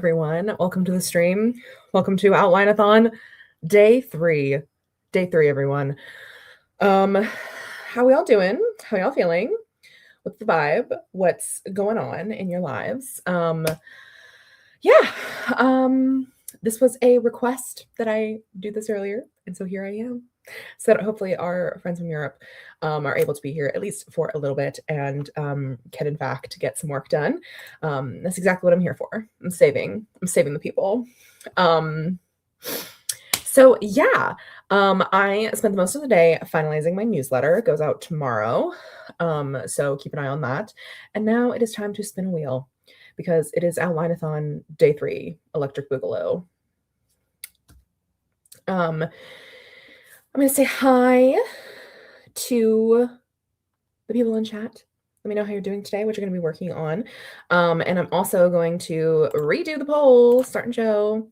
everyone. Welcome to the stream. Welcome to Outline-a-thon day 3. Day 3, everyone. How we all doing? How y'all feeling? What's the vibe? What's going on in your lives? This was a request that I do this earlier, and so here I am. So that hopefully our friends from Europe are able to be here at least for a little bit and can in fact get some work done. That's exactly what I'm here for. I'm saving the people. I spent the most of the day finalizing my newsletter. It goes out tomorrow. So keep an eye on that. And now it is time to spin a wheel because it is Outline-a-thon day 3, Electric Boogaloo. I'm going to say hi to the people in chat. Let me know how you're doing today, what you're going to be working on. And I'm also going to redo the poll, start and show.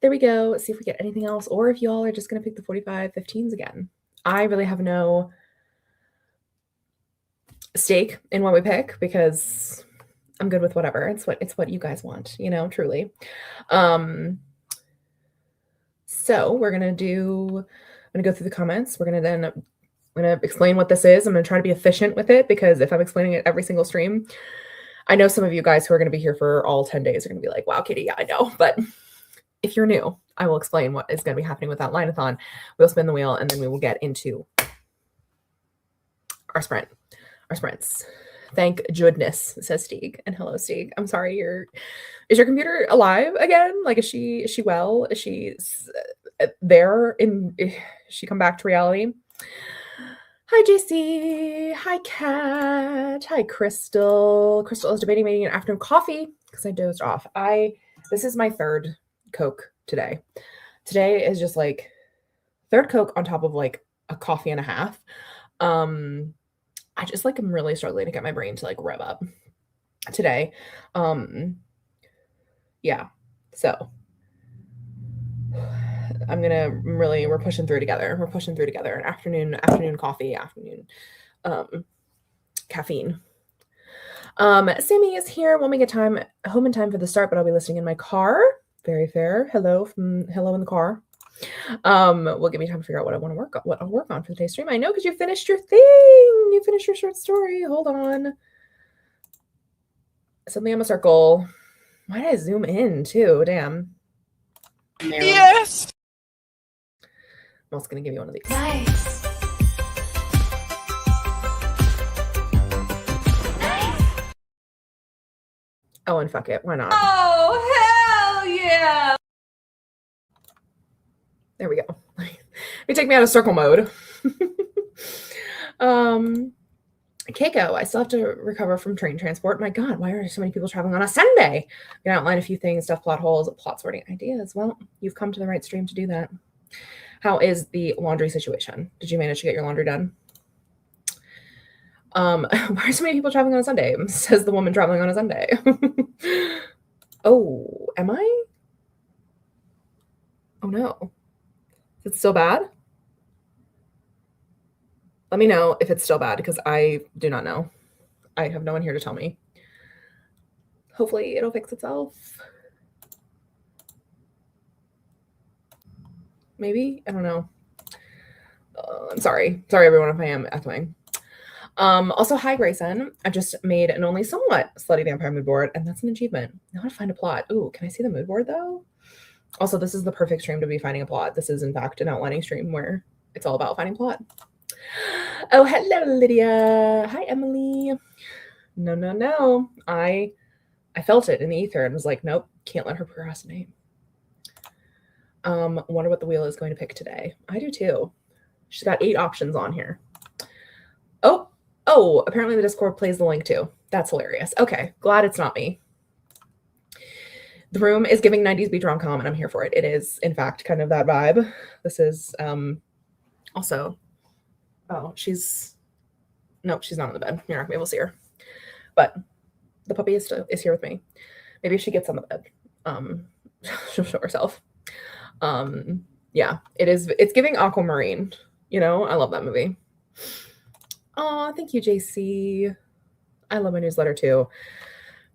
There we go. See if we get anything else, or if y'all are just going to pick the 45-15s again. I really have no stake in what we pick because I'm good with whatever. It's what you guys want, truly. So we're going to go through the comments. I'm going to explain what this is. I'm going to try to be efficient with it because if I'm explaining it every single stream, I know some of you guys who are going to be here for all 10 days are going to be like, wow, Katie, yeah, I know. But if you're new, I will explain what is going to be happening with that Outline-a-thon. We'll spin the wheel and then we will get into our sprints. Thank goodness, says Stieg. And hello, Stieg. I'm sorry, is your computer alive again? Like, is she well? Is she there? Is she come back to reality? Hi, JC. Hi, Kat. Hi, Crystal. Crystal is debating making an afternoon coffee because I dozed off. This is my third Coke today. Today is just like third Coke on top of like a coffee and a half. I just like am really struggling to get my brain to like rev up today. So we're pushing through together. We're pushing through together. An afternoon coffee, caffeine. Sammy is here. Won't make it home in time for the start, but I'll be listening in my car. Very fair. Hello in the car. Will give me time to figure out what I'll work on for today's stream. I know because you finished your thing. You finished your short story. Hold on. Suddenly I'm a circle. Why did I zoom in too? Damn. Yes. I'm also gonna give you one of these. Nice. Oh, and fuck it. Why not? Oh, hell yeah. There we go. Let me take me out of circle mode. Keiko, I still have to recover from train transport. My God, why are so many people traveling on a Sunday? I'm gonna outline a few things, stuff, plot holes, plot sorting ideas. Well, you've come to the right stream to do that. How is the laundry situation? Did you manage to get your laundry done? Why are so many people traveling on a Sunday? Says the woman traveling on a Sunday. Oh, am I? Oh no. Is it still bad? Let me know if it's still bad because I do not know. I have no one here to tell me. Hopefully it'll fix itself. Maybe? I don't know. I'm sorry. Sorry, everyone, if I am echoing. Also, hi, Grayson. I just made an only somewhat slutty vampire mood board, and that's an achievement. Now to find a plot. Ooh, can I see the mood board, though? Also, this is the perfect stream to be finding a plot. This is, in fact, an outlining stream where it's all about finding plot. Oh, hello, Lydia. Hi, Emily. No. I felt it in the ether and was like, nope, can't let her procrastinate. Wonder what the wheel is going to pick today. I do too. She's got 8 options on here. Oh, apparently the Discord plays the link too. That's hilarious. Okay, glad it's not me. The room is giving 90s beach rom-com and I'm here for it. It is, in fact, kind of that vibe. This is also, she's not in the bed. You're not gonna be able to see her. But the puppy is here with me. Maybe if she gets on the bed, she'll show herself. Yeah, it's giving Aquamarine. I love that movie. Oh, thank you, JC. I love my newsletter too.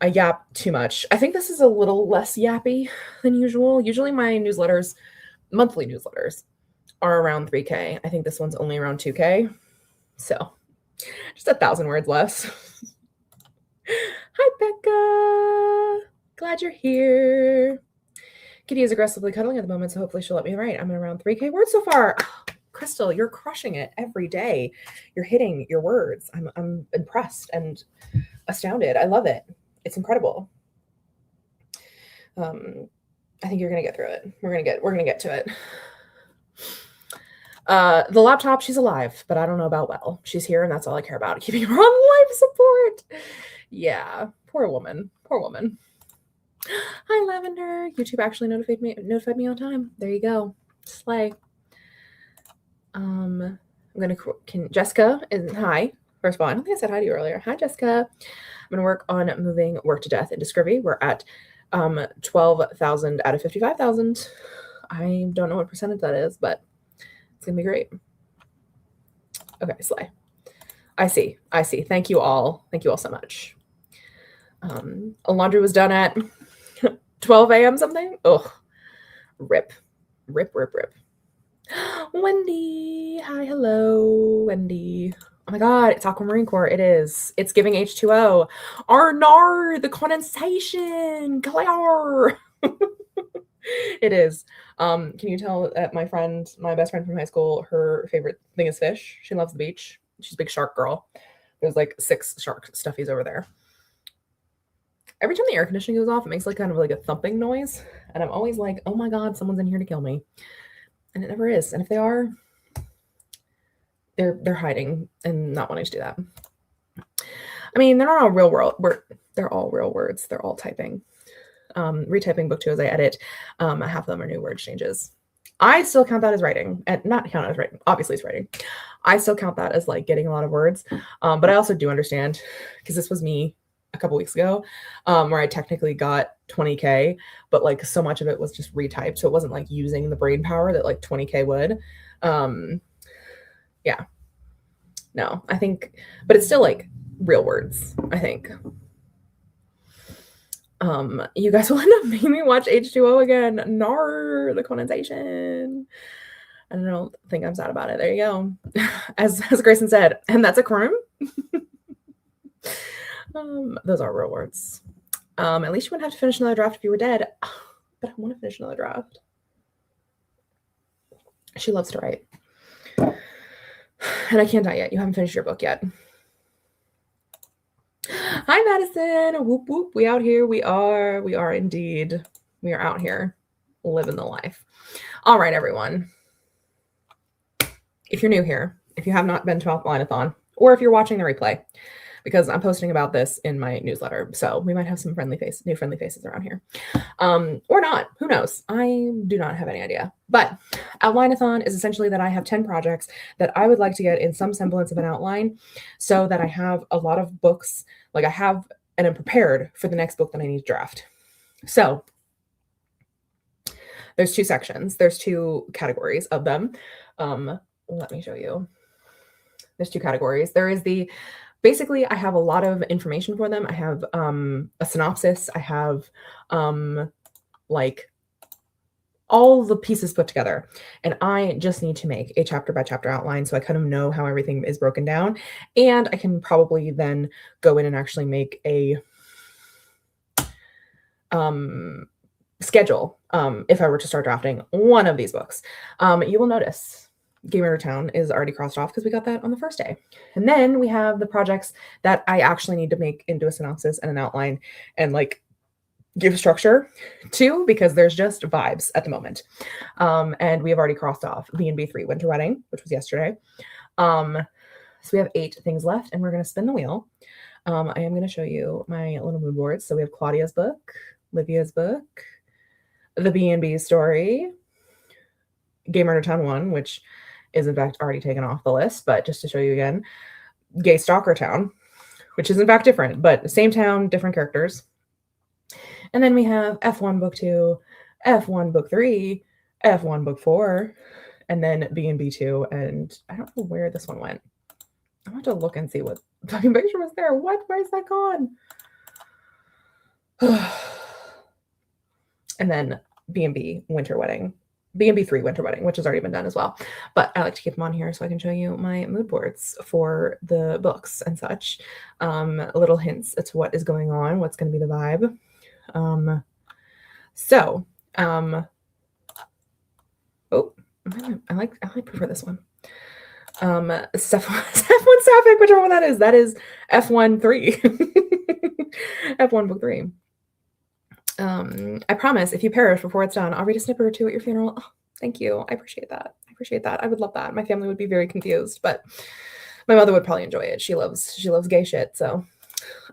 I yap too much. I think this is a little less yappy than usual. Usually my newsletters, monthly newsletters, are around 3K. I think this one's only around 2K. So just 1,000 words less. Hi, Becca. Glad you're here. Kitty is aggressively cuddling at the moment, so hopefully she'll let me write. I'm at around 3K words so far. Oh, Crystal, you're crushing it every day. You're hitting your words. I'm impressed and astounded. I love it. It's incredible. I think you're gonna get through it. We're gonna get to it. The laptop, she's alive, but I don't know about well. She's here, and that's all I care about. Keeping her on life support. Yeah, poor woman. Poor woman. Hi, Lavender. YouTube actually notified me on time. There you go. Slay. I'm gonna Jessica is hi. First of all, I don't think I said hi to you earlier. Hi, Jessica. I'm gonna work on moving Work to Death into Scribby. We're at 12,000 out of 55,000. I don't know what percentage that is, but it's gonna be great. Okay, slay. I see. Thank you all so much. Laundry was done at 12 a.m. something. Ugh. Rip. Wendy. Hi, hello, Wendy. Oh my god, it's Aquamarine Corps. It is. It's giving H2O. Arnar, the condensation. Claire. It is. Can you tell that my best friend from high school, her favorite thing is fish? She loves the beach. She's a big shark girl. There's like 6 shark stuffies over there. Every time the air conditioning goes off, it makes like kind of like a thumping noise. And I'm always like, oh my god, someone's in here to kill me. And it never is. And if they are, they're hiding and not wanting to do that. I mean, they're not all real world. They're all real words. They're all typing. Retyping book 2 as I edit. Half of them are new word changes. I still count that as writing, and not count as writing. Obviously, it's writing. I still count that as like getting a lot of words. But I also do understand, because this was me a couple weeks ago, where I technically got 20K, but like so much of it was just retyped, so it wasn't like using the brain power that like 20K would. Yeah, no, I think, but it's still like real words, I think. You guys will end up making me watch H2O again. Nar, the condensation. I don't think I'm sad about it. There you go. As Grayson said, and that's a crime. Those are real words. At least you wouldn't have to finish another draft if you were dead. But I want to finish another draft. She loves to write. And I can't die yet. You haven't finished your book yet. Hi, Madison. Whoop, whoop. We out here. We are indeed. We are out here living the life. All right, everyone. If you're new here, if you have not been to outline-a-thon, or if you're watching the replay, because I'm posting about this in my newsletter, so we might have some new friendly faces around here. Or not. Who knows? I do not have any idea. But outline-a-thon is essentially that I have 10 projects that I would like to get in some semblance of an outline, so that I have a lot of books, like I have, and I'm prepared for the next book that I need to draft. So there's 2 sections. There's 2 categories of them. Let me show you. There's 2 categories. There is basically, I have a lot of information for them. I have a synopsis. I have like all the pieces put together. And I just need to make a chapter by chapter outline, so I kind of know how everything is broken down. And I can probably then go in and actually make a schedule if I were to start drafting one of these books. You will notice Game-Town is already crossed off because we got that on the first day. And then we have the projects that I actually need to make into a synopsis and an outline and like give structure to, because there's just vibes at the moment. And we have already crossed off B&B 3 Winter Wedding, which was yesterday. So we have 8 things left, and we're going to spin the wheel. I am going to show you my little mood boards. So we have Claudia's book, Livia's book, the B&B story, Game-Town 1, which is in fact already taken off the list, but just to show you again, Gay Stalker Town, which is in fact different, but same town, different characters. And then we have F1 book 2, F1 book 3, F1 book 4, and then B&B 2, and I don't know where this one went. I want to look and see what fucking picture was there. Where's that gone? And then B&B winter wedding. B&B 3 winter wedding, which has already been done as well. But I like to keep them on here so I can show you my mood boards for the books and such. Little hints as to what is going on, what's going to be the vibe. I prefer this one. F1 Sapphic, whichever one that is F1 3. F1 book 3. I promise if you perish before it's done, I'll read a snippet or two at your funeral. Oh, thank you. I appreciate that. I would love that. My family would be very confused, but my mother would probably enjoy it. She loves gay shit. So,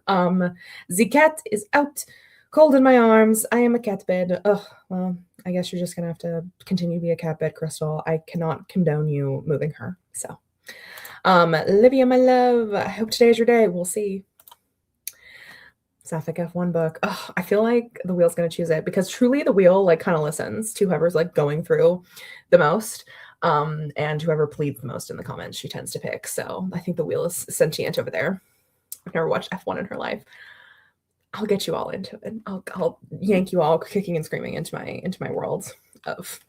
the cat is out, cold in my arms. I am a cat bed. Oh, well, I guess you're just gonna have to continue to be a cat bed, Crystal. I cannot condone you moving her. So, Livia, my love, I hope today is your day. We'll see. Sapphic F1 book. Oh, I feel like the wheel's going to choose it because truly the wheel like kind of listens to whoever's like going through the most. And whoever pleads the most in the comments, she tends to pick. So I think the wheel is sentient over there. I've never watched F1 in her life. I'll get you all into it. I'll yank you all kicking and screaming into my world of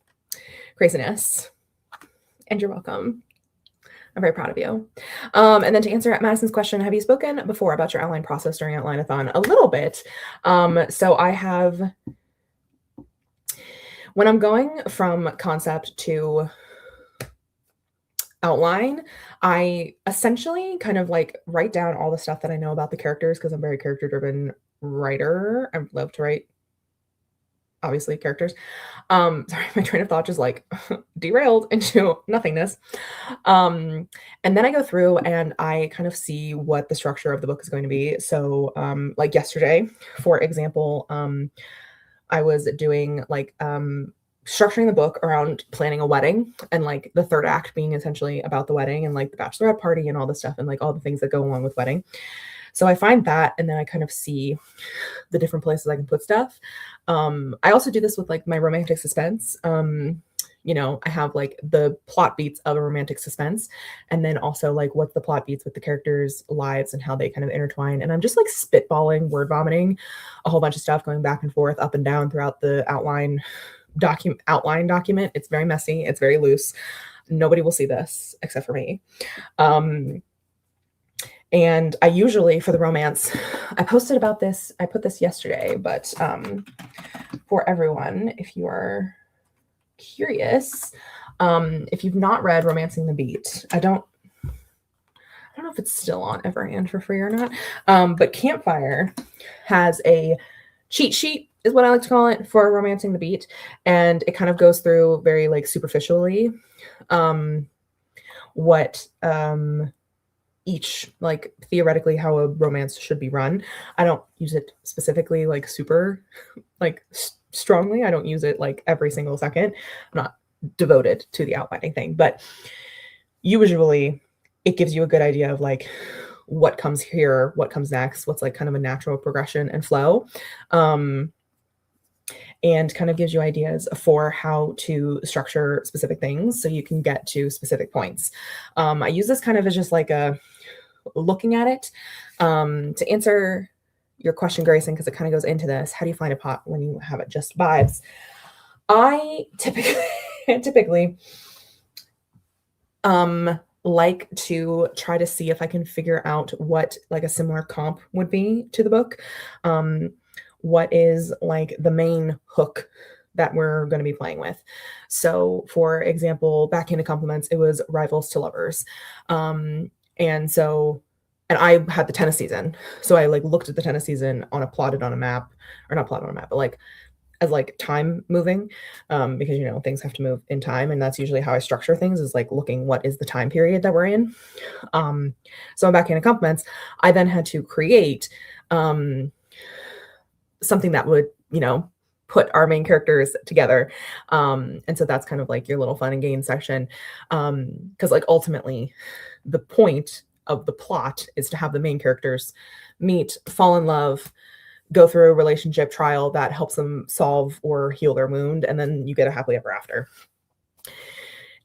craziness. And you're welcome. I'm very proud of you. And then to answer Madison's question, have you spoken before about your outline process during outline-a-thon? A little bit. So I have, when I'm going from concept to outline, I essentially kind of like write down all the stuff that I know about the characters because I'm a very character-driven writer. I love to write, obviously, characters. Sorry, my train of thought just like derailed into nothingness. And then I go through and I kind of see what the structure of the book is going to be. So like yesterday, for example, I was doing like structuring the book around planning a wedding and like the third act being essentially about the wedding and like the bachelorette party and all this stuff and like all the things that go along with wedding. So I find that, and then I kind of see the different places I can put stuff. I also do this with like my romantic suspense. You know, I have like the plot beats of a romantic suspense, and then also like what's the plot beats with the characters' lives and how they kind of intertwine. And I'm just like spitballing, word vomiting a whole bunch of stuff, going back and forth, up and down throughout the outline document. It's very messy. It's very loose. Nobody will see this except for me. And I usually, for the romance, I posted about this, I put this yesterday, but for everyone, if you are curious, if you've not read Romancing the Beat, I don't know if it's still on Everand for free or not, but Campfire has a cheat sheet, is what I like to call it, for Romancing the Beat, and it kind of goes through very like superficially what each like theoretically how a romance should be run. I don't use it specifically like super like strongly. I don't use it like every single second. I'm not devoted to the outlining thing, but usually it gives you a good idea of like what comes here, what comes next, what's like kind of a natural progression and flow. And kind of gives you ideas for how to structure specific things so you can get to specific points. I use this kind of as just like a looking at it. To answer your question, Grayson, because it kind of goes into this, how do you find a plot when you have it just vibes? I typically like to try to see if I can figure out what like a similar comp would be to the book. What is like the main hook that we're going to be playing with. So for example, Backhanded Compliments, it was rivals to lovers. And I had the tennis season. So I like looked at the tennis season plotted on a map, or not plotted on a map, but like as like time moving, because, you know, things have to move in time. And that's usually how I structure things, is like looking what is the time period that we're in. So in Backhanded Compliments, I then had to create something that would, you know, put our main characters together. And so that's kind of like your little fun and games section. Because like ultimately the point of the plot is to have the main characters meet, fall in love, go through a relationship trial that helps them solve or heal their wound, and then you get a happily ever after.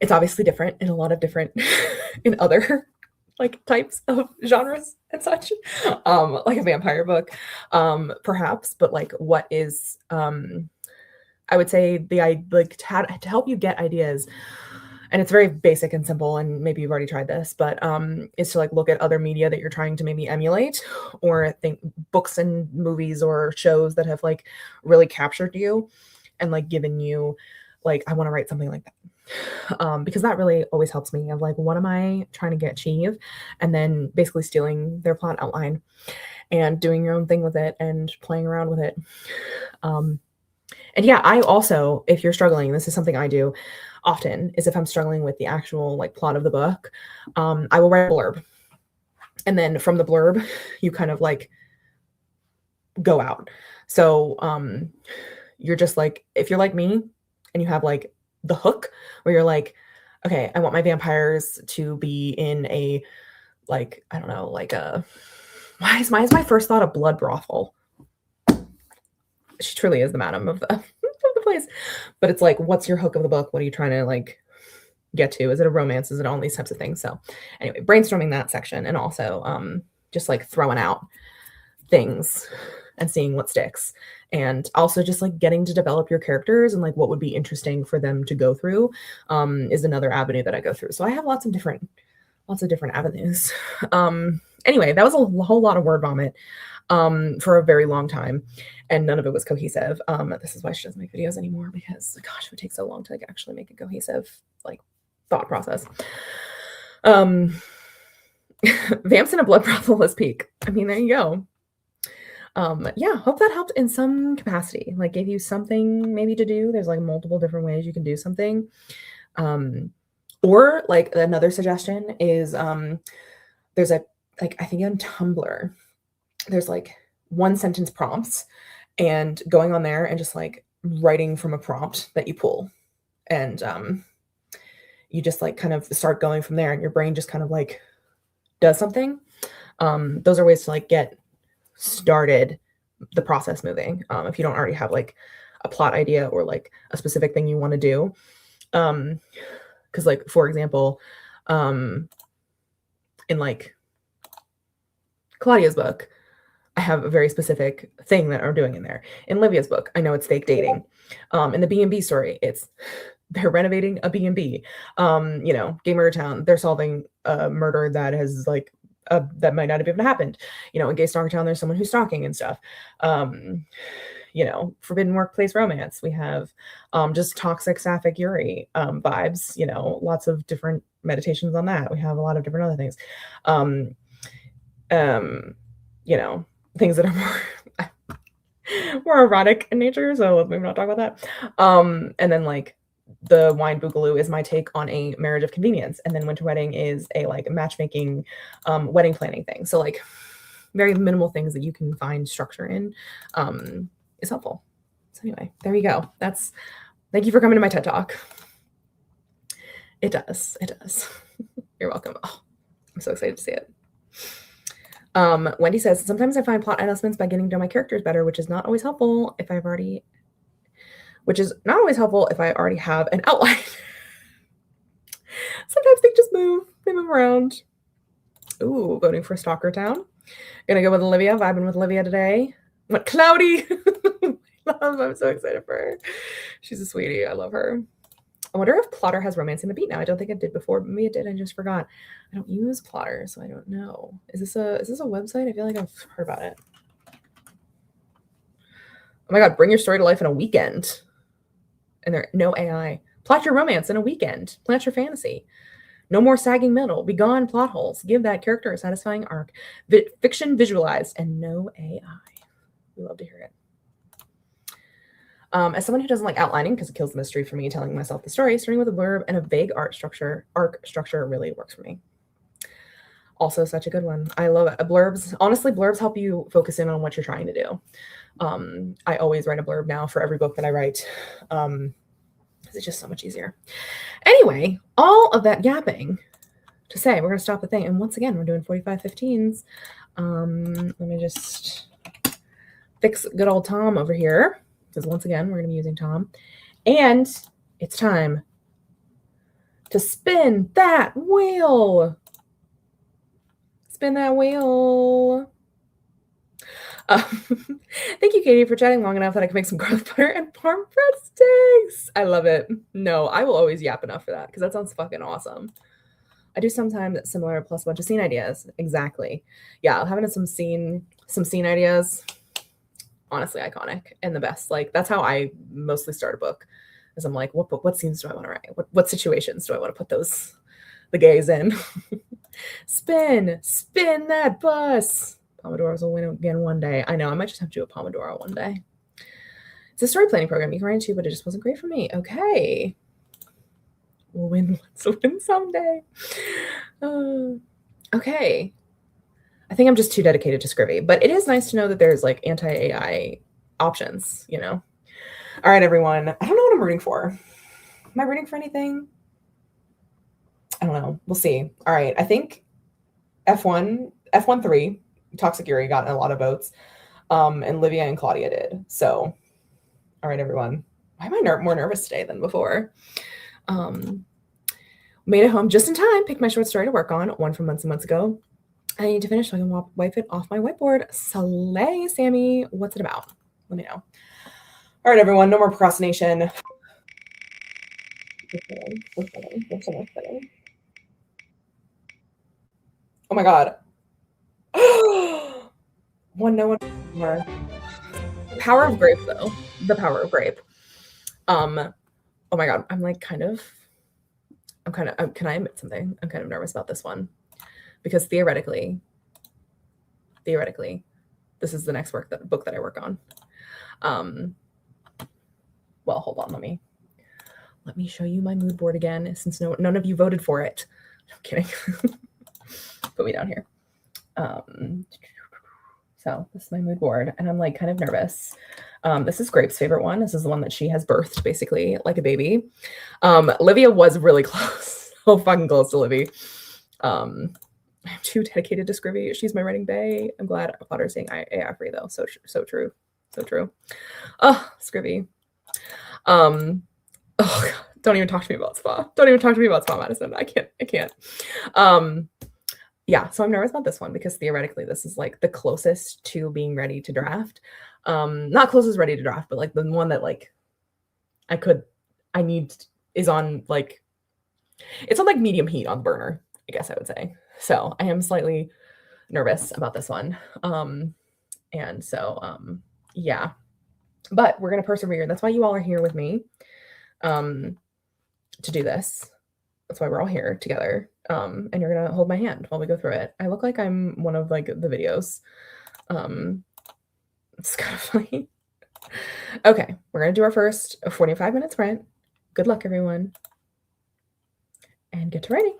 It's obviously different in a lot of different in other like types of genres and such, like a vampire book, perhaps, but like what is, I would say like to help you get ideas, and it's very basic and simple, and maybe you've already tried this, but is to like look at other media that you're trying to maybe emulate, or think books and movies or shows that have like really captured you and like given you like, I want to write something like that. Because that really always helps me of like, what am I trying to achieve? And then basically stealing their plot outline and doing your own thing with it and playing around with it. And yeah, I also, if you're struggling, this is something I do often, is if I'm struggling with the actual like plot of the book, I will write a blurb. And then from the blurb, you kind of like go out. So you're just like, if you're like me and you have like the hook where you're like, okay, I want my vampires to be in a, like, I don't know, like a, why is my first thought a blood brothel? She truly is the madam of the place. But it's like, what's your hook of the book? What are you trying to like get to? Is it a romance? Is it all these types of things? So anyway, brainstorming that section, and also just like throwing out things and seeing what sticks, and also just like getting to develop your characters and like what would be interesting for them to go through is another avenue that I go through. So I have lots of different avenues. Anyway, that was a whole lot of word vomit for a very long time, and none of it was cohesive. This is why she doesn't make videos anymore, because gosh, it would take so long to like actually make a cohesive like thought process. Vamps in a blood brothel is peak. I mean, there you go. Yeah, hope that helped in some capacity, like gave you something maybe to do. There's like multiple different ways you can do something. Or like another suggestion is there's a, like, I think on Tumblr, there's like one sentence prompts, and going on there and just like writing from a prompt that you pull, and you just like kind of start going from there, and your brain just kind of like does something. Those are ways to like get started the process moving, if you don't already have like a plot idea or like a specific thing you want to do. Because like, for example, in like Claudia's book, I have a very specific thing that I'm doing in there. In Livia's book, I know it's fake dating. In the B&B story, it's they're renovating a B&B. You know, Gay Murder Town, they're solving a murder that has like that might not have even happened. You know, in Gay Stalker Town, there's someone who's stalking and stuff. You know, Forbidden Workplace Romance, we have just toxic sapphic Yuri vibes. You know, lots of different meditations on that. We have a lot of different other things. You know, things that are more erotic in nature, so let's maybe not talk about that. And then like the Wine Boogaloo is my take on a marriage of convenience, and then Winter Wedding is a like matchmaking wedding planning thing. So like very minimal things that you can find structure in is helpful. So anyway, there you go. Thank you for coming to my TED Talk. It does. You're welcome. Oh, I'm so excited to see it. Wendy says, sometimes I find plot enhancements by getting to know my characters better, which is not always helpful if I already have an outline. Sometimes they just move. They move around. Ooh, voting for Stalker Town. Gonna go with Olivia, vibing with Olivia today. What, Cloudy? I'm so excited for her. She's a sweetie. I love her. I wonder if Plotter has Romancing the Beat now. I don't think it did before. Maybe it did. I just forgot. I don't use Plotter, so I don't know. Is this a website? I feel like I've heard about it. Oh my God, bring your story to life in a weekend. And there no AI. Plot your romance in a weekend. Plant your fantasy. No more sagging middle. Be gone plot holes. Give that character a satisfying arc. Fiction visualized and no AI. We love to hear it. As someone who doesn't like outlining because it kills the mystery for me, telling myself the story, starting with a blurb and a vague arc structure really works for me. Also such a good one. I love it. Blurbs. Honestly, blurbs help you focus in on what you're trying to do. I always write a blurb now for every book that I write. It's just so much easier. Anyway, all of that yapping to say, we're going to stop the thing. And once again, we're doing 45-15s. Let me just fix good old Tom over here, because once again, we're going to be using Tom. And it's time to spin that wheel. Spin that wheel. Thank you, Katie, for chatting long enough that I can make some garlic butter and parm breadsticks. I love it. No, I will always yap enough for that because that sounds fucking awesome. I do sometimes similar plus a bunch of scene ideas. Exactly. Yeah, having some scene ideas. Honestly, iconic and the best. Like that's how I mostly start a book. Is I'm like, what scenes do I want to write? What situations do I want to put the gays in? Spin that bus. Pomodoros will win again one day. I know, I might just have to do a Pomodoro one day. It's a story planning program you can write into, but it just wasn't great for me. Okay. We'll win someday. Okay. I think I'm just too dedicated to Scrivy, but it is nice to know that there's like anti-AI options, you know? All right, everyone. I don't know what I'm rooting for. Am I rooting for anything? I don't know. We'll see. All right. I think F1-3, Toxic Yuri got a lot of votes. And Livia and Claudia did. So, all right, everyone. Why am I more nervous today than before? Made it home just in time. Picked my short story to work on, one from months and months ago. I need to finish so I can wipe it off my whiteboard. Slay, Sammy. What's it about? Let me know. All right, everyone. No more procrastination. Oh my God. No one more. Power of grape, though. The power of grape. Oh my God. Can I admit something? I'm kind of nervous about this one because theoretically, this is the next book that I work on. Well, hold on. Let me show you my mood board again, since none of you voted for it. I'm kidding. Put me down here. So this is my mood board, and I'm like kind of nervous. This is Grape's favorite one. This is the one that she has birthed basically like a baby. Livia was really close, so fucking close to Livy. I'm too dedicated to Scrivy. She's my writing bae. I'm glad about her saying AI free though. So true, so true. Oh, Scrivy. Oh God, don't even talk to me about spa. Don't even talk to me about spa medicine. I can't. Yeah, so I'm nervous about this one because theoretically this is like the closest to being ready to draft. Not closest ready to draft, but like the one that like I need is on like, it's on like medium heat on the burner, I guess I would say. So I am slightly nervous about this one. And so yeah, but we're gonna persevere. That's why you all are here with me to do this. That's why we're all here together. And you're gonna hold my hand while we go through it. I look like I'm one of like the videos. It's kind of funny. Okay, we're gonna do our first 45-minute sprint. Good luck, everyone, and get to writing.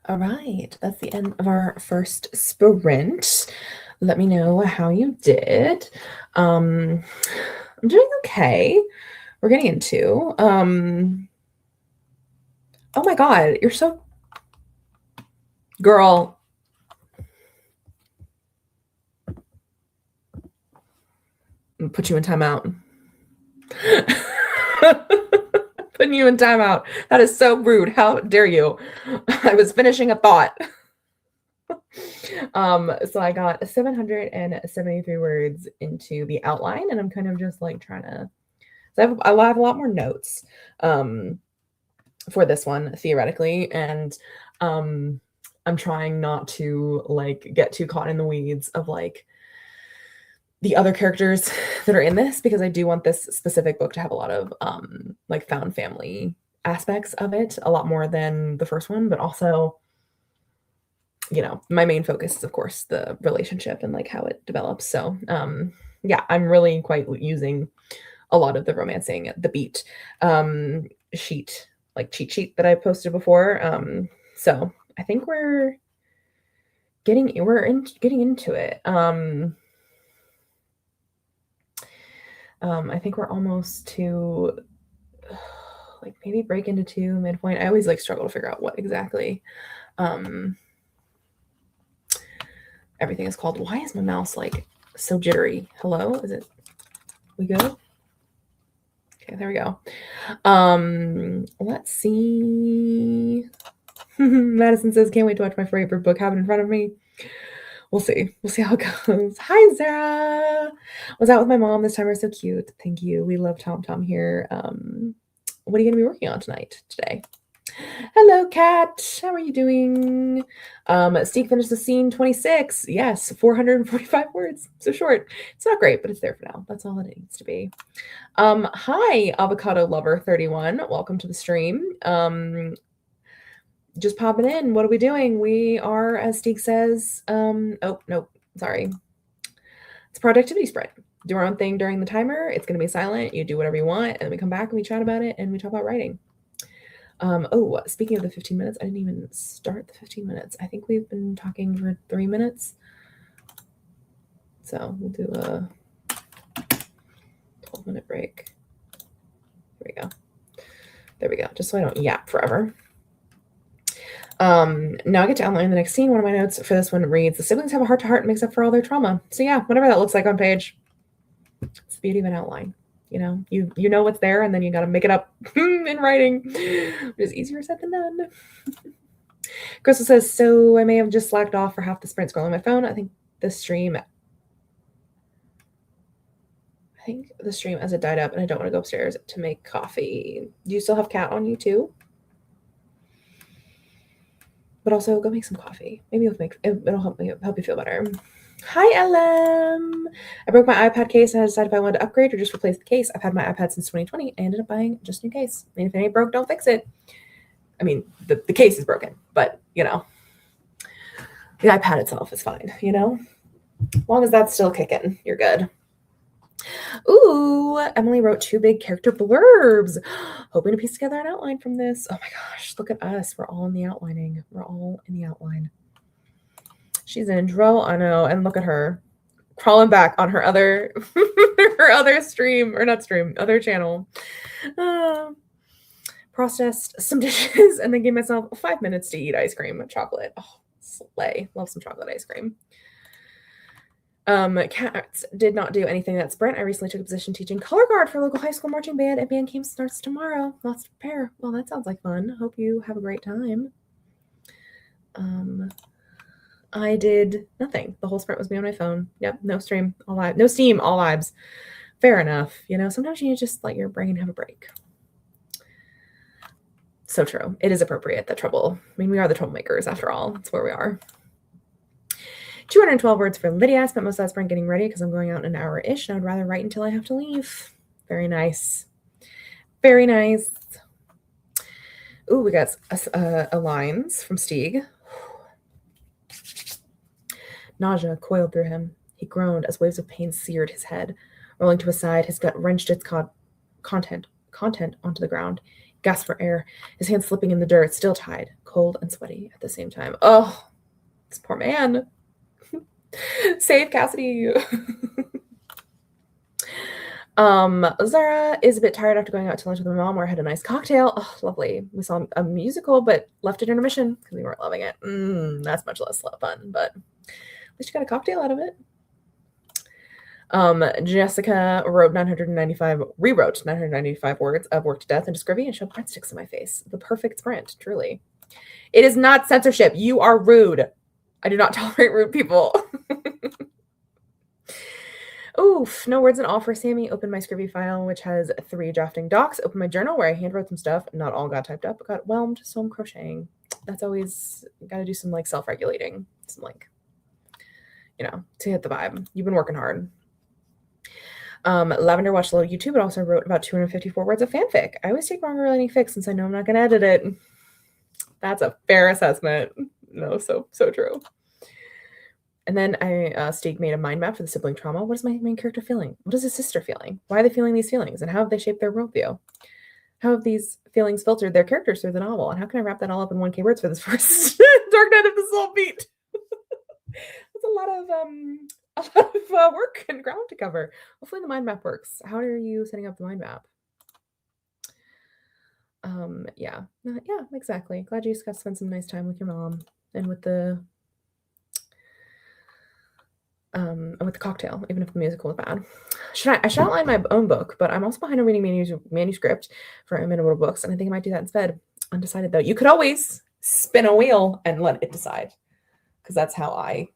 All right, that's the end of our first sprint. Let me know how you did. I'm doing okay. We're getting into. Oh my God, you're so. Girl. I'm put you in timeout. Putting you in timeout. That is so rude. How dare you? I was finishing a thought. So I got 773 words into the outline, and I'm kind of just like trying to. So I have a lot more notes for this one theoretically, and I'm trying not to like get too caught in the weeds of like the other characters that are in this, because I do want this specific book to have a lot of like found family aspects of it, a lot more than the first one, but also, you know, my main focus is of course the relationship and like how it develops. So yeah, I'm really quite using a lot of the romancing, the beat sheet, like cheat sheet that I posted before. So I think we're getting into it. I think we're almost to like maybe break into 2 midpoint. I always like struggle to figure out what exactly everything is called. Why is my mouse like so jittery? Hello? Is it we good? Okay, there we go. Let's see. Madison says, can't wait to watch my favorite book happen in front of me. We'll see. We'll see how it goes. Hi, Sarah. Was out with my mom this time. We're so cute. Thank you. We love Tom Tom here. What are you going to be working on today? Hello, Kat. How are you doing? Steve finished the scene 26. Yes, 445 words. So short. It's not great, but it's there for now. That's all it needs to be. Hi, Avocado Lover 31. Welcome to the stream. Just popping in. What are we doing? We are, as Steve says, oh, no, sorry. It's a productivity spread. Do our own thing during the timer. It's going to be silent. You do whatever you want. And we come back and we chat about it and we talk about writing. Oh, speaking of the 15 minutes, I didn't even start the 15 minutes. I think we've been talking for 3 minutes. So we'll do a 12-minute break. There we go. There we go. Just so I don't yap forever. Now I get to outline the next scene. One of my notes for this one reads, the siblings have a heart-to-heart and makes up for all their trauma. So yeah, whatever that looks like on page, it's the beauty of an outline. You know, you know what's there, and then you got to make it up in writing, which is easier said than done. Crystal says, so I may have just slacked off for half the sprint scrolling my phone. I think the stream as it died up, and I don't want to go upstairs to make coffee. Do you still have Cat on you too? But also go make some coffee. Maybe it'll help you feel better. Hi, LM. I broke my iPad case and I decided if I wanted to upgrade or just replace the case. I've had my iPad since 2020. I ended up buying just a new case. And if it ain't broke, don't fix it. I mean, the case is broken, but you know, the iPad itself is fine, you know? As long as that's still kicking, you're good. Ooh, Emily wrote 2 big character blurbs. Hoping to piece together an outline from this. Oh my gosh, look at us. We're all in the outlining. We're all in the outline. She's an intro, I know, and look at her crawling back on her other other stream, or not stream, other channel. Processed some dishes and then gave myself 5 minutes to eat ice cream and chocolate. Oh, slay. Love some chocolate ice cream. Cats did not do anything that sprint. I recently took a position teaching color guard for a local high school marching band, and band camp starts tomorrow. Lots to prepare. Well, that sounds like fun. Hope you have a great time. I did nothing. The whole sprint was me on my phone. Yep, no stream, all live, no Steam, all lives. Fair enough. You know, sometimes you need to just let your brain have a break. So true. It is appropriate that trouble. I mean, we are the troublemakers after all. That's where we are. 212 words for Lydia. I spent most of that sprint getting ready because I'm going out in an hour-ish, and I would rather write until I have to leave. Very nice. Very nice. Ooh, we got lines from Stieg. Nausea coiled through him. He groaned as waves of pain seared his head. Rolling to his side, his gut wrenched its content onto the ground. He Gasp for air, his hands slipping in the dirt, still tied, cold and sweaty at the same time. Oh, this poor man. Save Cassidy. Zara is a bit tired after going out to lunch with my mom, where I had a nice cocktail. Oh, lovely. We saw a musical, but left at intermission because we weren't loving it. That's much less fun, but at least you got a cocktail out of it. Jessica rewrote 995 words of Work to Death into Scrivy and shoved breadsticks in my face. The perfect sprint, truly. It is not censorship. You are rude. I do not tolerate rude people. Oof, no words at all for Sammy. Open my Scrivy file, which has 3 drafting docs. Open my journal where I handwrote some stuff. Not all got typed up, but got whelmed, so I'm crocheting. That's always, got to do some like self-regulating. Some like, to hit the vibe. You've been working hard. Lavender watched a little YouTube, but also wrote about 254 words of fanfic. I always take longer than any fic since I know I'm not going to edit it. That's a fair assessment. No, so true. And then Stieg made a mind map for the sibling trauma. What is my main character feeling? What is his sister feeling? Why are they feeling these feelings? And how have they shaped their worldview? How have these feelings filtered their characters through the novel? And how can I wrap that all up in 1K words for this first Dark Night of the Soul beat? That's a lot of work and ground to cover. Hopefully the mind map works. How are you setting up the mind map? Yeah, exactly. Glad you just got to spend some nice time with your mom and with the cocktail, even if the musical was bad. I should outline my own book, but I'm also behind on reading manuscript for Inimitable Books, and I think I might do that instead. Undecided though. You could always spin a wheel and let it decide, because that's how I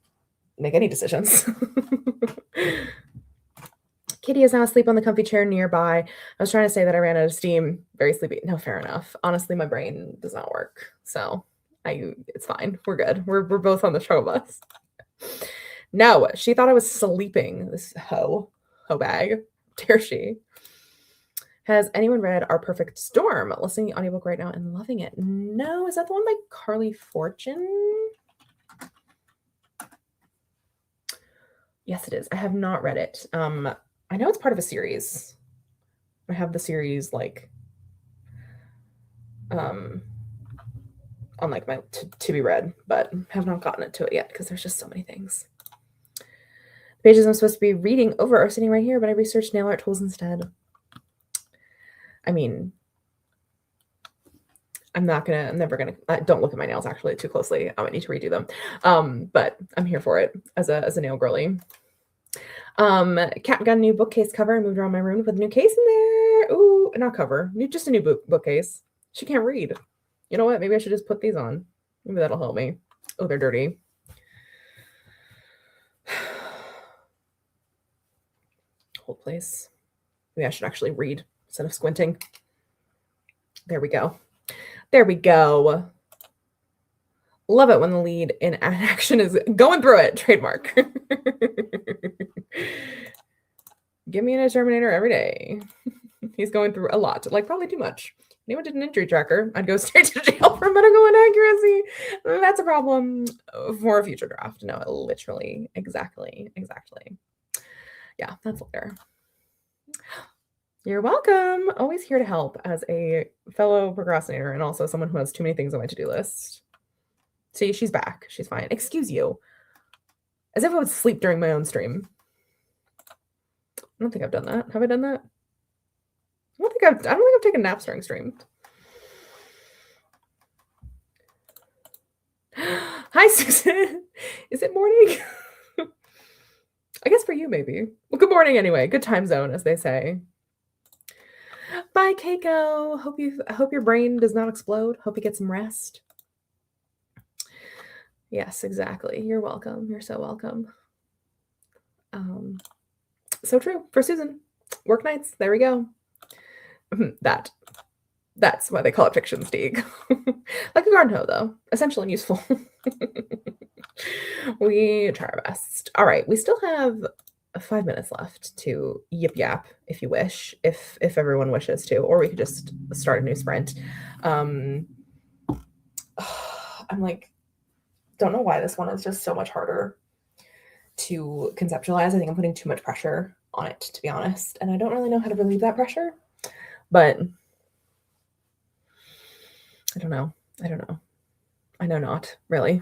make any decisions. Kitty is now asleep on the comfy chair nearby. I was trying to say that I ran out of steam. Very sleepy. No, fair enough. Honestly, my brain does not work, so it's fine. We're good. We're both on the struggle bus. No, she thought I was sleeping. This hoe bag. Dare she? Has anyone read Our Perfect Storm? Listening to the audiobook right now and loving it. No, is that the one by Carly Fortune? Yes, it is. I have not read it. I know it's part of a series. I have the series like on like my to be read, but have not gotten it to it yet because there's just so many things. The pages I'm supposed to be reading over are sitting right here, but I researched nail art tools instead. I mean, I'm never gonna, don't look at my nails actually too closely. I might need to redo them. But I'm here for it as a nail girly. Kat got a new bookcase cover and moved around my room with a new case in there. Ooh, not cover, just a new bookcase. She can't read. You know what? Maybe I should just put these on. Maybe that'll help me. Oh, they're dirty. Hold place. Maybe I should actually read instead of squinting. There we go. There we go. Love it when the lead in action is going through it. Trademark. Give me a Terminator every day. He's going through a lot, like probably too much. If anyone did an injury tracker, I'd go straight to jail for medical inaccuracy. That's a problem for a future draft. No, literally, exactly. Yeah, that's later. You're welcome. Always here to help as a fellow procrastinator and also someone who has too many things on my to-do list. See, she's back. She's fine. Excuse you. As if I would sleep during my own stream. I don't think I've done that. Have I done that? I don't think I've taken naps during stream. Hi, Susan. Is it morning? I guess for you, maybe. Well, good morning anyway. Good time zone, as they say. Bye, Keiko. Hope your brain does not explode. Hope you get some rest. Yes, exactly. You're welcome. You're so welcome. So true for Susan. Work nights. There we go. That's why they call it fiction, Stieg. Like a garden hoe, though. Essential and useful. We try our best. All right. We still have 5 minutes left to yip yap, if you wish, if everyone wishes to, or we could just start a new sprint. I'm like, don't know why this one is just so much harder to conceptualize. I think I'm putting too much pressure on it, to be honest. And I don't really know how to relieve that pressure. But I don't know. I don't know. I know not, really.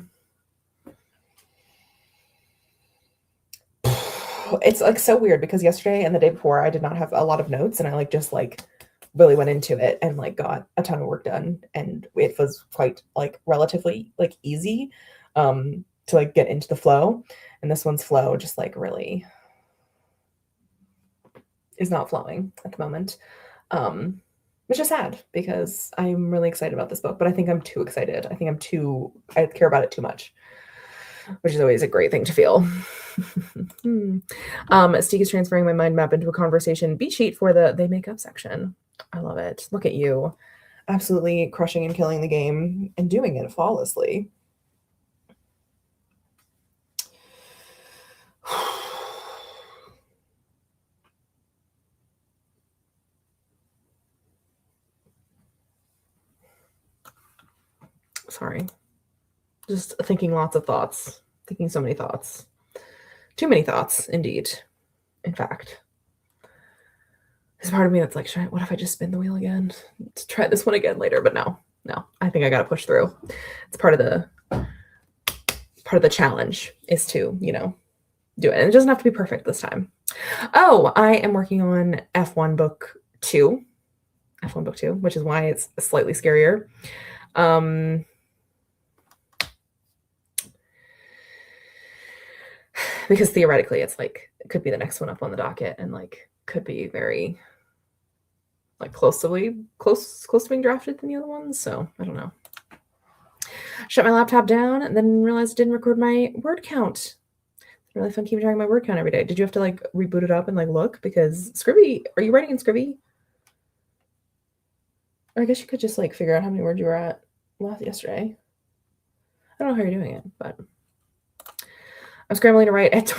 It's like so weird because yesterday and the day before I did not have a lot of notes and I like just like really went into it and like got a ton of work done and it was quite like relatively like easy to like get into the flow, and this one's flow just like really is not flowing at the moment. Which is sad because I'm really excited about this book, but I think I'm too excited. I care about it too much, which is always a great thing to feel. Steve is transferring my mind map into a conversation beat sheet for the they make up section. I love it. Look at you. Absolutely crushing and killing the game and doing it flawlessly. Sorry. Just thinking lots of thoughts. Thinking so many thoughts. Too many thoughts, indeed. In fact. There's part of me that's like, what if I just spin the wheel again? To try this one again later, but no. I think I gotta push through. It's part of the challenge is to, do it. And it doesn't have to be perfect this time. Oh, I am working on F1 book 2. F1 book 2, which is why it's slightly scarier. Because theoretically it's like it could be the next one up on the docket and like could be very like close to being drafted than the other ones. So I don't know. Shut my laptop down and then realized I didn't record my word count. It's really fun keeping track of my word count every day. Did you have to like reboot it up and like look? Because Scribby, are you writing in Scribby? Or I guess you could just like figure out how many words you were at yesterday. I don't know how you're doing it, but I'm scrambling to write at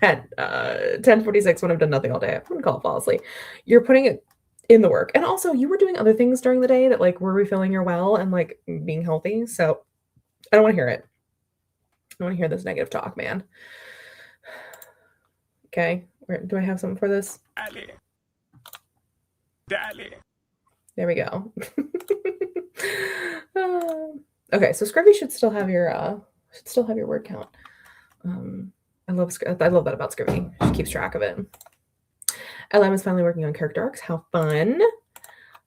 10:46 when I've done nothing all day. I'm gonna call it flawlessly. You're putting it in the work, and also you were doing other things during the day that like were refilling your well and like being healthy. So I don't want to hear it. I don't want to hear this negative talk, man. Okay, do I have something for this? Dale. There we go. Okay, so Scruffy should still have your word count. I love that about Scruffy. She keeps track of it. LM is finally working on character arcs. How fun.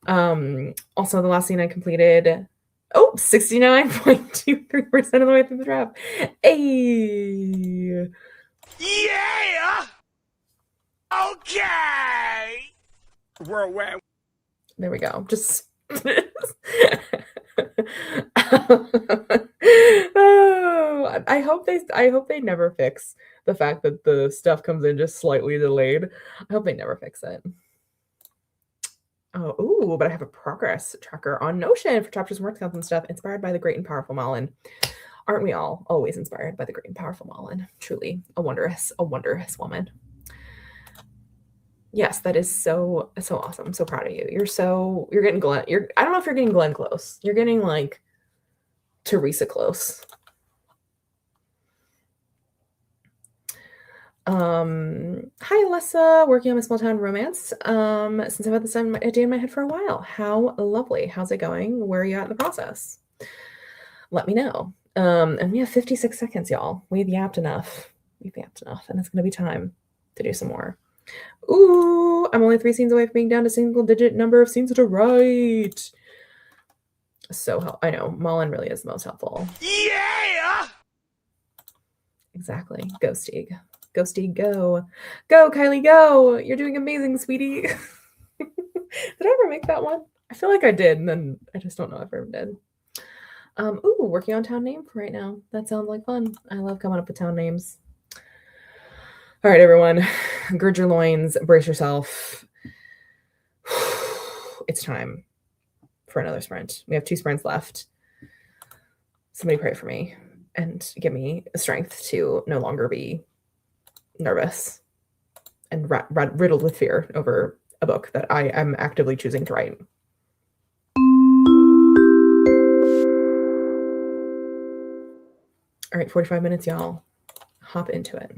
Also the last scene I completed. 69.23% of the way through the draft. Hey. Yeah. Okay. Whirlwind. There we go. Just oh, I hope they never fix the fact that the stuff comes in just slightly delayed. I hope they never fix it. Oh, ooh, but I have a progress tracker on Notion for chapters and work counts and stuff, inspired by the great and powerful Malin. Aren't we all always inspired by the great and powerful Malin? Truly a wondrous woman. Yes, that is so awesome. I'm so proud of you. You're getting Glenn. I don't know if you're getting Glenn close. You're getting like Teresa close. Hi Alessa, working on my small town romance. Since I've had this idea in my head for a while. How lovely. How's it going? Where are you at in the process? Let me know. And we have 56 seconds, y'all. We've yapped enough. And it's gonna be time to do some more. Ooh, I'm only 3 scenes away from being down to single-digit number of scenes to write. So I know Malin really is the most helpful. Yeah. Exactly. Go, Stieg. Go, Stieg. Go. Go, Kylie. Go. You're doing amazing, sweetie. Did I ever make that one? I feel like I did, and then I just don't know if I ever did. Ooh, working on town name for right now. That sounds like fun. I love coming up with town names. All right, everyone, gird your loins, brace yourself. It's time for another sprint. We have 2 sprints left. Somebody pray for me and give me the strength to no longer be nervous and riddled with fear over a book that I am actively choosing to write. All right, 45 minutes, y'all. Hop into it.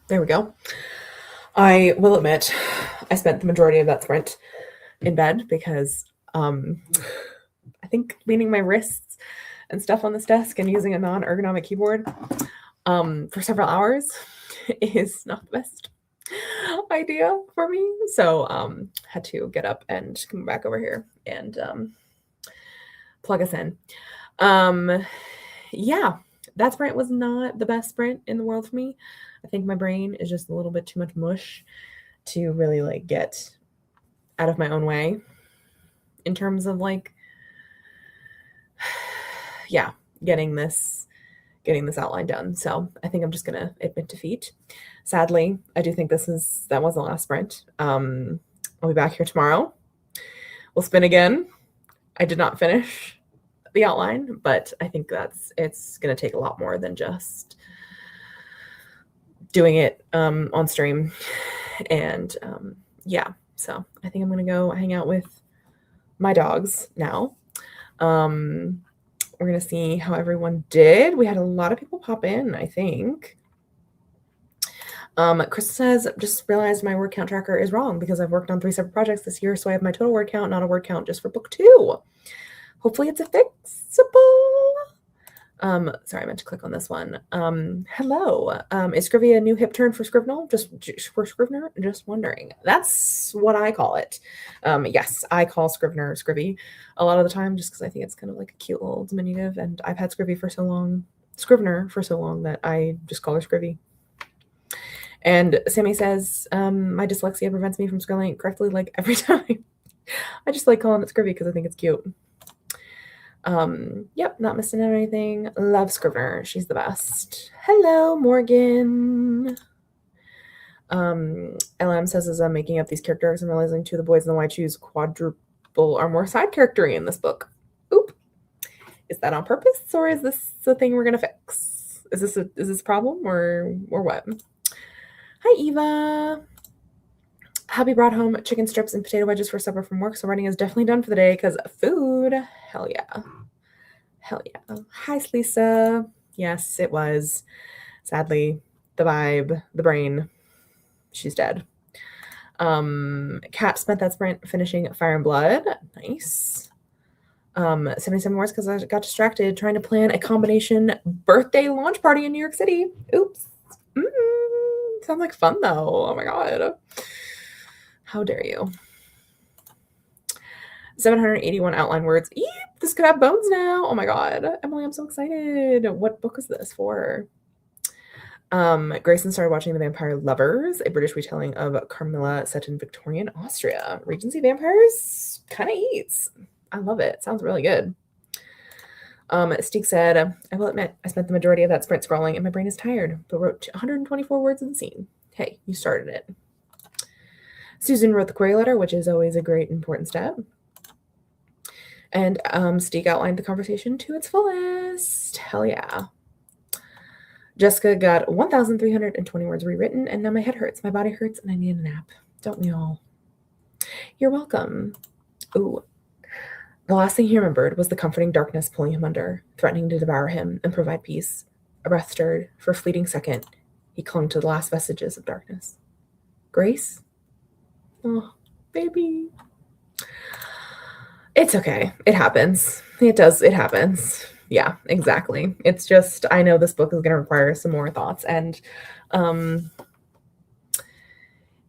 There we go. I will admit, I spent the majority of that sprint in bed because I think leaning my wrists and stuff on this desk and using a non-ergonomic keyboard for several hours is not the best idea for me. So had to get up and come back over here and plug us in. Yeah, that sprint was not the best sprint in the world for me. I think my brain is just a little bit too much mush to really like get out of my own way in terms of like, yeah, getting this outline done. So I think I'm just gonna admit defeat. Sadly, I do think that was the last sprint. I'll be back here tomorrow. We'll spin again. I did not finish the outline, but I think it's gonna take a lot more than just doing it on stream. And yeah, so I think I'm gonna go hang out with my dogs now. We're gonna see how everyone did. We had a lot of people pop in, I think. Chris says, just realized my word count tracker is wrong because I've worked on 3 separate projects this year, so I have my total word count, not a word count just for book 2. Hopefully it's a fixable. Sorry, I meant to click on this one. Hello. Is Scrivy a new hip turn for Scrivener? Just for Scrivener? Just wondering. That's what I call it. Yes, I call Scrivener Scrivy a lot of the time just because I think it's kind of like a cute little diminutive, and I've had Scrivner for so long that I just call her Scrivy. And Sammy says, my dyslexia prevents me from spelling it correctly like every time. I just like calling it Scrivy because I think it's cute. Yep, not missing out on anything. Love Scrivener. She's the best. Hello, Morgan. LM says, as I'm making up these characters, I'm realizing 2 of the boys in the Why Choose quadruple are more side character-y in this book. Oop. Is that on purpose, or is this the thing we're gonna fix? Is this a problem or what? Hi, Eva. Hubby brought home chicken strips and potato wedges for supper from work, so writing is definitely done for the day because food. Hell yeah. Hell yeah. Hi, Lisa. Yes, it was. Sadly, the vibe, the brain, she's dead. Kat spent that sprint finishing Fire and Blood. Nice. 77 words because I got distracted trying to plan a combination birthday launch party in New York City. Oops. Sounds like fun though. Oh my god. How dare you? 781 outline words. Eep, this could have bones now. Oh my god. Emily, I'm so excited. What book is this for? Grayson started watching The Vampire Lovers, a British retelling of Carmilla set in Victorian Austria. Regency vampires kind of eats. I love it. Sounds really good. Steek said, I will admit, I spent the majority of that sprint scrolling and my brain is tired, but wrote 124 words in the scene. Hey, you started it. Susan wrote the query letter, which is always a great important step. And Steek outlined the conversation to its fullest. Hell yeah. Jessica got 1,320 words rewritten, and now my head hurts, my body hurts, and I need a nap. Don't we all? You're welcome. Ooh. The last thing he remembered was the comforting darkness pulling him under, threatening to devour him and provide peace. A breath stirred. For a fleeting second, he clung to the last vestiges of darkness. Grace? Oh, baby. It's okay. It happens. It does. It happens. Yeah, exactly. It's just, I know this book is going to require some more thoughts. And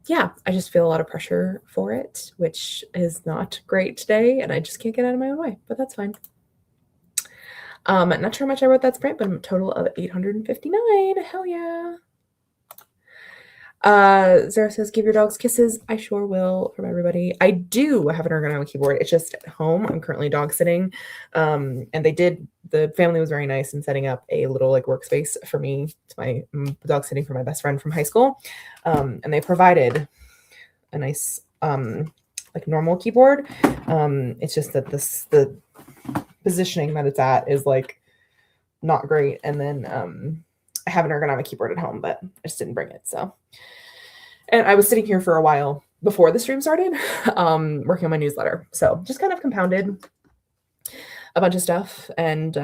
yeah, I just feel a lot of pressure for it, which is not great today. And I just can't get out of my own way, but that's fine. Not sure how much I wrote that sprint, but a total of 859. Hell yeah. Zara says, give your dogs kisses. I sure will, from everybody. I do have an ergonomic keyboard. It's just at home. I'm currently dog sitting. And the family was very nice in setting up a little like workspace for me. It's my dog sitting for my best friend from high school. And they provided a nice, like normal keyboard. It's just that the positioning that it's at is like not great. And then, I have an ergonomic keyboard at home, but I just didn't bring it. So, and I was sitting here for a while before the stream started, working on my newsletter. So just kind of compounded a bunch of stuff. And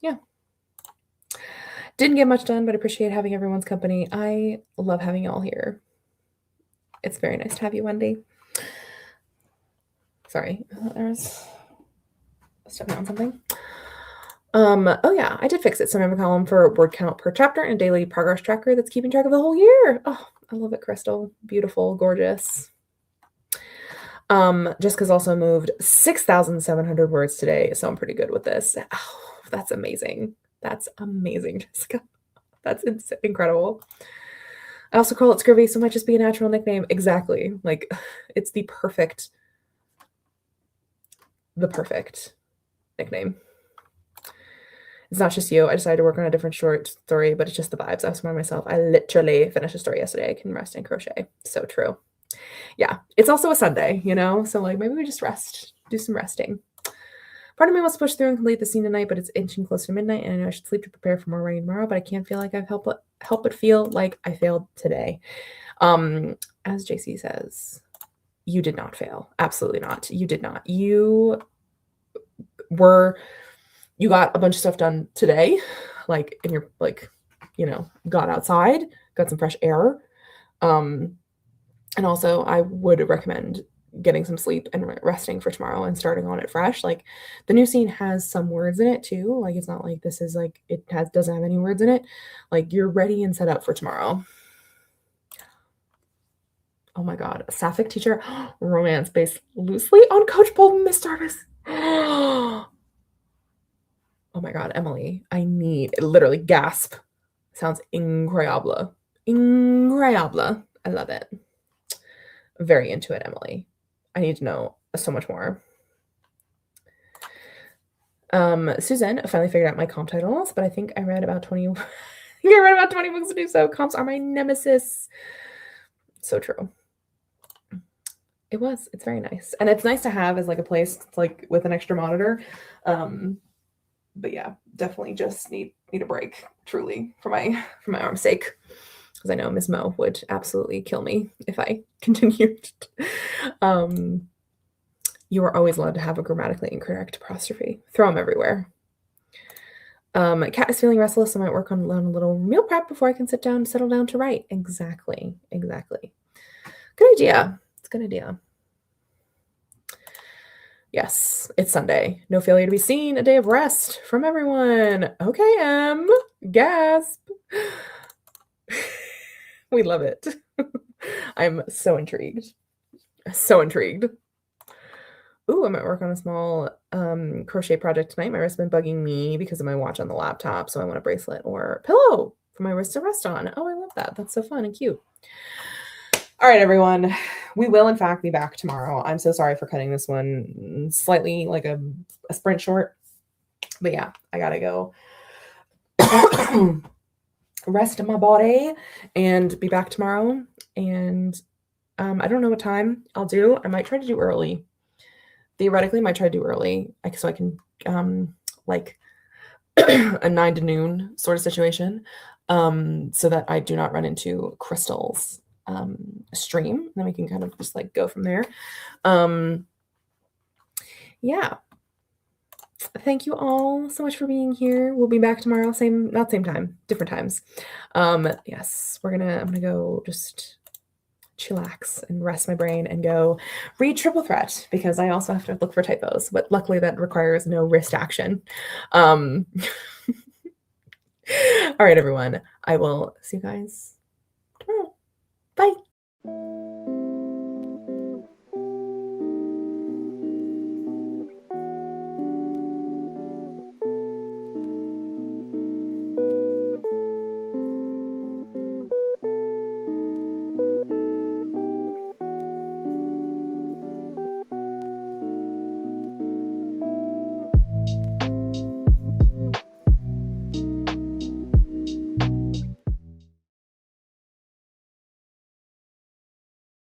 yeah. Didn't get much done, but appreciate having everyone's company. I love having you all here. It's very nice to have you, Wendy. Sorry, there's stepping on something. Oh yeah, I did fix it. So I have a column for word count per chapter and daily progress tracker that's keeping track of the whole year. Oh, I love it, Crystal. Beautiful, gorgeous. Jessica's also moved 6,700 words today, so I'm pretty good with this. Oh, that's amazing. That's amazing, Jessica. That's incredible. I also call it Scurvy, so it might just be a natural nickname. Exactly. Like, it's the perfect nickname. It's not just you. I decided to work on a different short story, but it's just the vibes. I was by myself. I literally finished a story yesterday. I can rest and crochet. So true. Yeah. It's also a Sunday, you know? So like maybe we just rest, do some resting. Part of me wants to push through and complete the scene tonight, but it's inching close to midnight and I know I should sleep to prepare for more writing tomorrow, but I can't feel like I've help but feel like I failed today. As JC says, you did not fail. Absolutely not. You did not. You got a bunch of stuff done today, like in your, like, you know, got outside, got some fresh air. And also I would recommend getting some sleep and resting for tomorrow and starting on it fresh. Like the new scene has some words in it too. Like it's not like this is like, doesn't have any words in it. Like you're ready and set up for tomorrow. Oh my God. A Sapphic teacher romance based loosely on Coach Bolton, Miss Jarvis. Oh my God, Emily, I need literally gasp. Sounds incredible. Incredible. I love it. Very into it, Emily. I need to know so much more. Susan finally figured out my comp titles, but I think I read about 20. I think I read about 20 books to do so. Comps are my nemesis. So true. It's very nice. And it's nice to have as like a place like with an extra monitor. But yeah, definitely just need a break, truly, for my arm's sake, because I know Miss Mo would absolutely kill me if I continued. You are always allowed to have a grammatically incorrect apostrophe. Throw them everywhere. Cat is feeling restless. I might work on a little meal prep before I can settle down to write. Exactly. Good idea. It's a good idea. Yes, it's Sunday. No failure to be seen. A day of rest from everyone. Okay, Em. Gasp. We love it. I'm so intrigued. Ooh, I might work on a small crochet project tonight. My wrist's been bugging me because of my watch on the laptop, so I want a bracelet or pillow for my wrist to rest on. Oh, I love that. That's so fun and cute. All right, everyone. We will, in fact, be back tomorrow. I'm so sorry for cutting this one slightly like a sprint short. But yeah, I got to go rest my body and be back tomorrow. And I don't know what time I'll do. I might try to do early. Theoretically, I might try to do early so I can like a 9 to noon sort of situation so that I do not run into Crystal's stream. Then we can kind of just like go from there. Yeah. Thank you all so much for being here. We'll be back tomorrow. Not same time, different times. Yes, I'm gonna go just chillax and rest my brain and go read Triple Threat because I also have to look for typos, but luckily that requires no wrist action. All right, everyone. I will see you guys tomorrow. Bye.